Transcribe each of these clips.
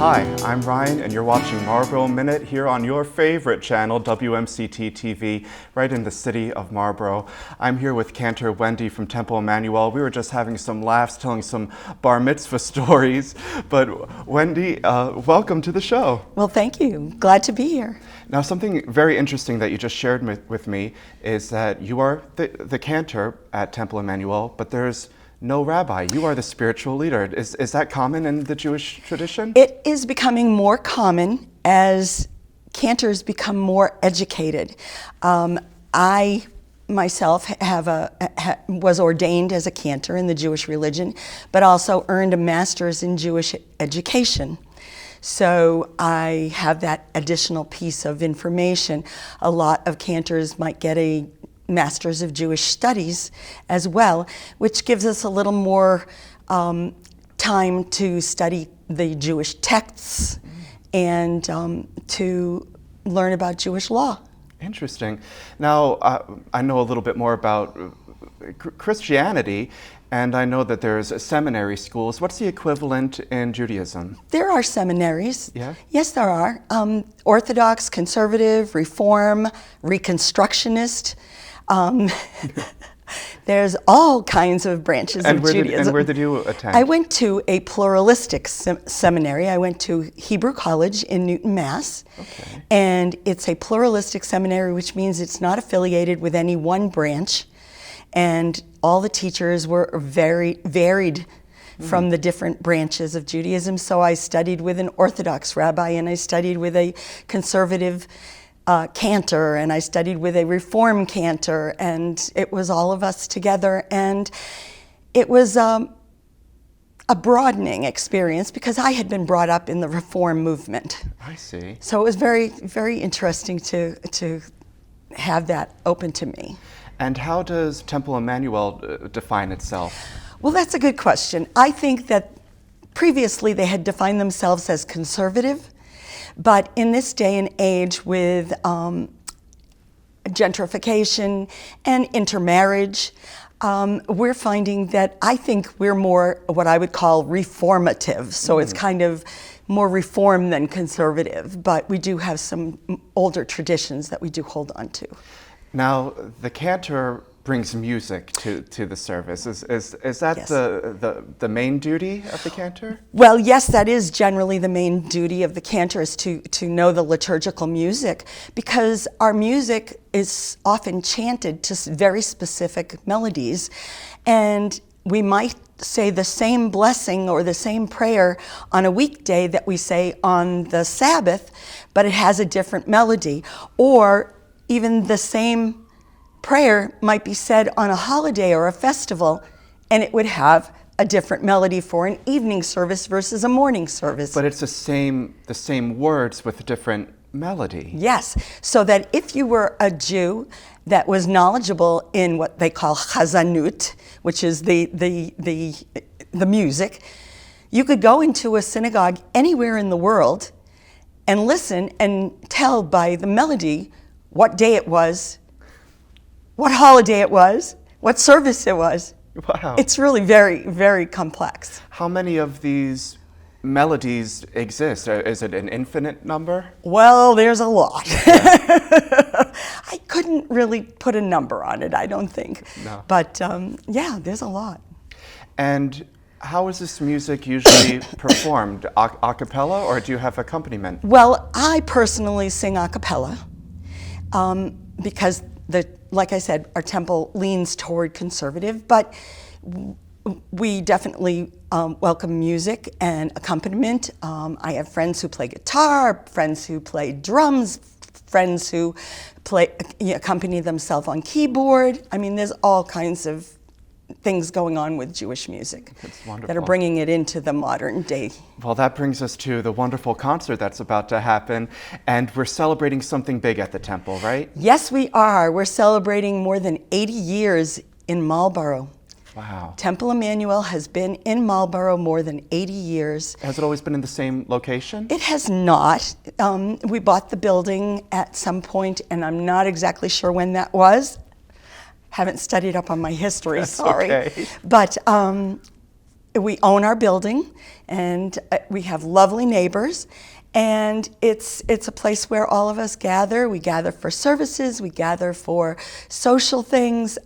Hi, I'm Ryan, and you're watching Marlborough Minute here on your favorite channel, WMCT-TV, right in the city of Marlborough. I'm here with Cantor Wendy from Temple Emanuel. We were just having some laughs, telling some bar mitzvah stories. But Wendy, welcome to the show. Well, thank you. Glad to be here. Now, something very interesting that you just shared with me is that you are the cantor at Temple Emanuel, but there's no rabbi. You are the spiritual leader. Is that common in the Jewish tradition? It is becoming more common as cantors become more educated. I myself was ordained as a cantor in the Jewish religion, but also earned a master's in Jewish education. So I have that additional piece of information. A lot of cantors might get a Masters of Jewish Studies as well, which gives us a little more time to study the Jewish texts and to learn about Jewish law. Interesting. Now, I know a little bit more about Christianity, and I know that there's seminary schools. What's the equivalent in Judaism? There are seminaries. Yeah? Yes, there are. Orthodox, conservative, Reform, Reconstructionist. There's all kinds of branches of Judaism. And where did you attend? I went to a pluralistic seminary. I went to Hebrew College in Newton, Mass. Okay. And it's a pluralistic seminary, which means it's not affiliated with any one branch. And all the teachers were very varied from the different branches of Judaism. So I studied with an Orthodox rabbi, and I studied with a conservative cantor, and I studied with a Reform cantor, and it was all of us together. And it was a broadening experience because I had been brought up in the Reform movement. I see. So it was very, very interesting to have that open to me. And how does Temple Emanuel define itself? Well, that's a good question. I think that previously they had defined themselves as conservative, but in this day and age with gentrification and intermarriage, we're finding that I think we're more what I would call reformative. So it's kind of more reform than conservative, but we do have some older traditions that we do hold on to. Now, the cantor brings music to the service. Is that Yes. the main duty of the cantor? Well, yes, that is generally the main duty of the cantor, is to know the liturgical music, because our music is often chanted to very specific melodies, and we might say the same blessing or the same prayer on a weekday that we say on the Sabbath, but it has a different melody. Or even the same prayer might be said on a holiday or a festival, and it would have a different melody for an evening service versus a morning service. But it's the same words with a different melody. Yes, so that if you were a Jew that was knowledgeable in what they call chazanut, which is the music, you could go into a synagogue anywhere in the world and listen and tell by the melody what day it was, what holiday it was, what service it was. Wow. It's really very, very complex. How many of these melodies exist? Is it an infinite number? Well, there's a lot. Yeah. I couldn't really put a number on it, I don't think. No. But yeah, there's a lot. And how is this music usually performed? A cappella, or do you have accompaniment? Well, I personally sing a cappella because, like I said, our temple leans toward conservative, but we definitely welcome music and accompaniment. I have friends who play guitar, friends who play drums, friends who accompany themselves on keyboard. I mean, there's all kinds of things going on with Jewish music that are bringing it into the modern day. Well, that brings us to the wonderful concert that's about to happen, and we're celebrating something big at the temple, right? Yes, we are. We're celebrating more than 80 years in Marlborough. Wow. Temple Emanuel has been in Marlborough more than 80 years. Has it always been in the same location? It has not. We bought the building at some point, and I'm not exactly sure when that was. Haven't studied up on my history, That's sorry. okay. But We own our building, and we have lovely neighbors. And it's a place where all of us gather. We gather for services, we gather for social things,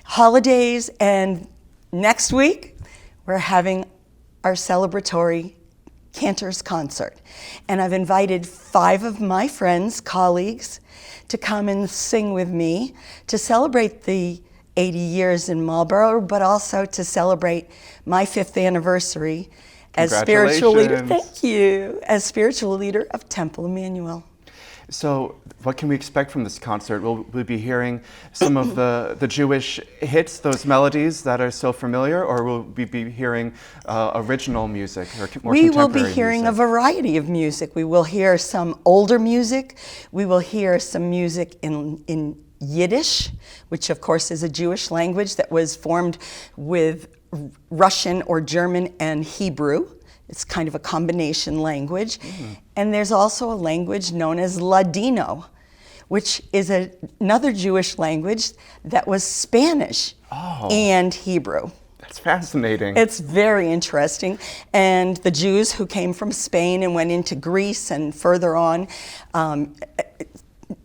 holidays, and next week we're having our celebratory Cantors concert. And I've invited 5 of my friends, colleagues, to come and sing with me to celebrate the 80 years in Marlborough, but also to celebrate my 5th anniversary as spiritual leader. Thank you. As spiritual leader of Temple Emanuel. So what can we expect from this concert? Will we be hearing some of the Jewish hits, those melodies that are so familiar, or will we be hearing original music or more contemporary music? We will be hearing a variety of music. We will hear some older music. We will hear some music in Yiddish, which of course is a Jewish language that was formed with Russian or German and Hebrew. It's kind of a combination language. And there's also a language known as Ladino, which is another Jewish language that was Spanish and Hebrew. That's fascinating. It's very interesting. And the Jews who came from Spain and went into Greece and further on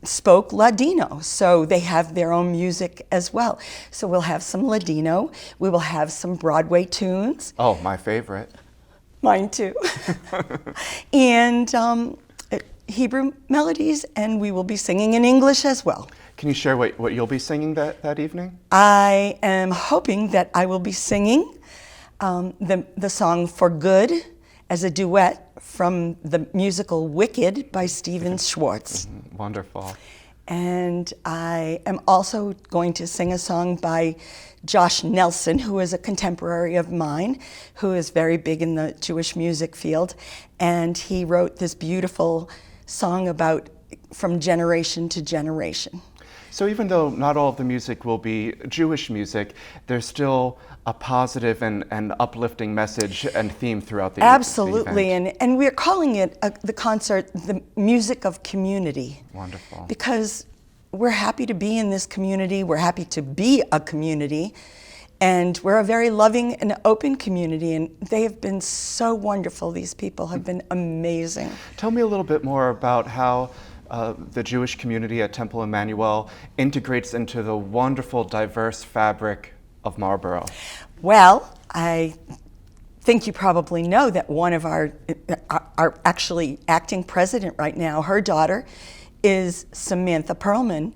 spoke Ladino, so they have their own music as well. So we'll have some Ladino, we will have some Broadway tunes. Oh, my favorite. Mine too. And Hebrew melodies, and we will be singing in English as well. Can you share what you'll be singing that evening? I am hoping that I will be singing the song For Good as a duet from the musical Wicked by Stephen Schwartz. Wonderful. And I am also going to sing a song by Josh Nelson, who is a contemporary of mine, who is very big in the Jewish music field. And he wrote this beautiful song about from generation to generation. So even though not all of the music will be Jewish music, there's still a positive and uplifting message and theme throughout the Absolutely, event. and we're calling it the concert the music of community. Wonderful. Because we're happy to be in this community, we're happy to be a community, and we're a very loving and open community, and they have been so wonderful. These people have been amazing. Tell me a little bit more about how the Jewish community at Temple Emanuel integrates into the wonderful, diverse fabric of Marlborough. Well, I think you probably know that one of our actually acting president right now, her daughter is Samantha Perlman,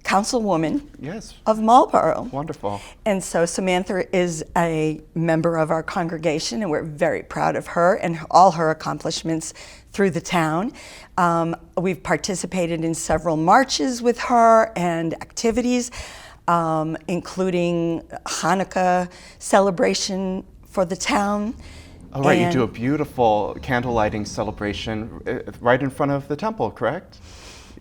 councilwoman of Marlborough. Wonderful. And so Samantha is a member of our congregation, and we're very proud of her and all her accomplishments through the town. We've participated in several marches with her and activities, including Hanukkah celebration for the town. Oh, right, you do a beautiful candle lighting celebration right in front of the temple, correct?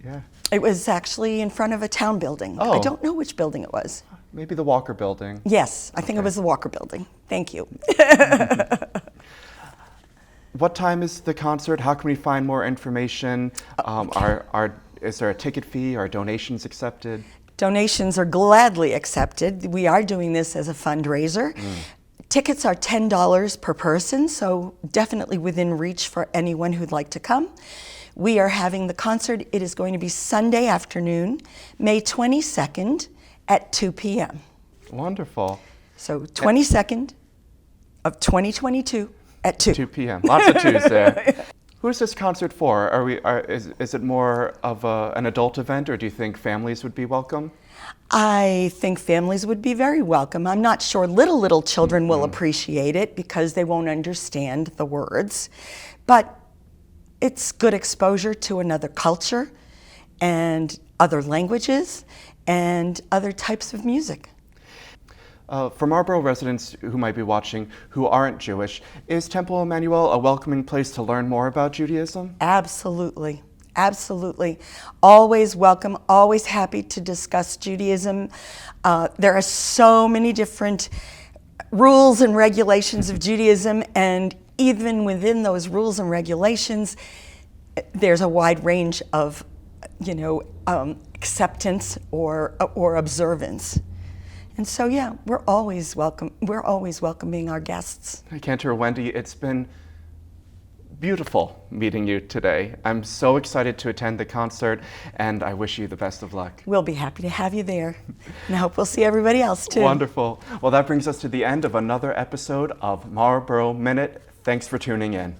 Yeah. It was actually in front of a town building. Oh. I don't know which building it was. Maybe the Walker Building. Yes, I think it was the Walker Building. Thank you. What time is the concert? How can we find more information? Is there a ticket fee? Are donations accepted? Donations are gladly accepted. We are doing this as a fundraiser. Tickets are $10 per person, so definitely within reach for anyone who'd like to come. We are having the concert. It is going to be Sunday afternoon, May 22nd at 2 p.m. Wonderful. So 22nd of 2022 at 2. 2 p.m. Lots of twos there. Who is this concert for? Is it more of an adult event, or do you think families would be welcome? I think families would be very welcome. I'm not sure little children will appreciate it because they won't understand the words, but it's good exposure to another culture and other languages and other types of music. For Marlborough residents who might be watching who aren't Jewish, is Temple Emanuel a welcoming place to learn more about Judaism? Absolutely. Absolutely. Always welcome, always happy to discuss Judaism. There are so many different rules and regulations of Judaism, and even within those rules and regulations, there's a wide range of, acceptance or observance. And so, yeah, we're always welcome. We're always welcoming our guests. Cantor Wendy, it's been beautiful meeting you today. I'm so excited to attend the concert, and I wish you the best of luck. We'll be happy to have you there. And I hope we'll see everybody else, too. Wonderful. Well, that brings us to the end of another episode of Marlborough Minute. Thanks for tuning in.